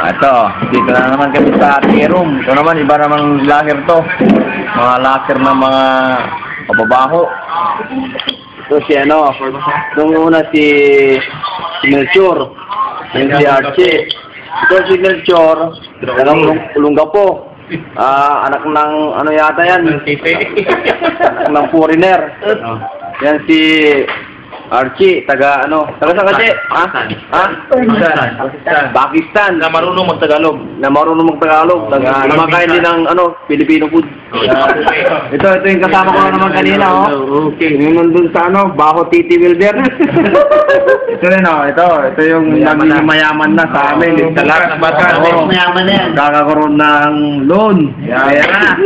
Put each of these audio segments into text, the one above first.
Ito, dito na naman kami sa ating room. Ito naman, iba namang locker to. Mga locker ng mga pababaho. Ito si ano, itong una si Melchor. Yung si Archie. Ito si Melchor, tagang Olongapo. Anak ng ano yata yan? Anak ng foreigner. Yan si Archie, taga ano? Taga saan kasi? Pakistan. Na marunong magtagalog. Taga namakain din ng ano, Filipino food. Ito yung kasama ko naman kanina, oh. Okay. Yung nandun sa ano, Baho Titi Wilder. Ito rin, oh. Ito yung naging mayaman na sa amin. Sa lahat ng bata. Mayaman na yan. Kakaroon ng loan. Kaya na.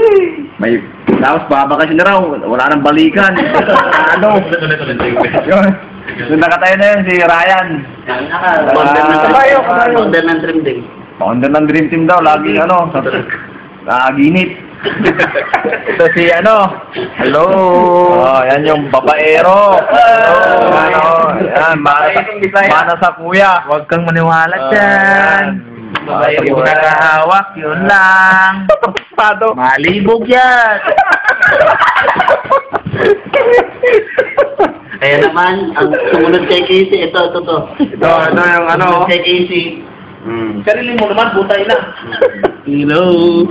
May tapos babakasyon na raw, wala nang balikan. Ano? Yung nakatayo na yun, si Ryan. Founder ng Dream Team. Founder ng Dream Team daw, lagi ano, nakaginit. Ito si ano, hello. Yan yung babaero. Ano, yan, mana sa kuya. Huwag kang maniwala dyan. Yung nakahawak, yun lang. Malibog yan. Kaya naman, ang sumunod kay Casey, ito. Ito yung ano. Kay Casey. Sarili mo naman, butay na. Hello.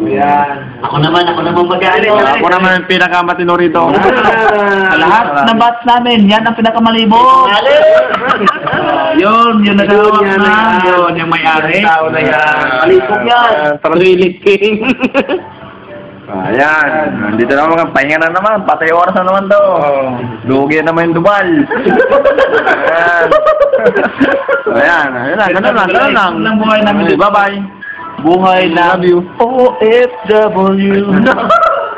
Yan. Ako naman mag-ano. Ako naman yung pinakamatino rito. Sa lahat ng bats namin, yan ang pinakamalibog. Yun, yung nakahawak na. Yun, yung may-ari. Malibog yan. Sarili King. Ayan. Dito naman, pahinga na naman. Patay oras na naman to. Lugi na naman yung Dubal. Ayan. Ayan. Ganun lang. Ang buhay namin. Bye-bye. Buhay na OFW.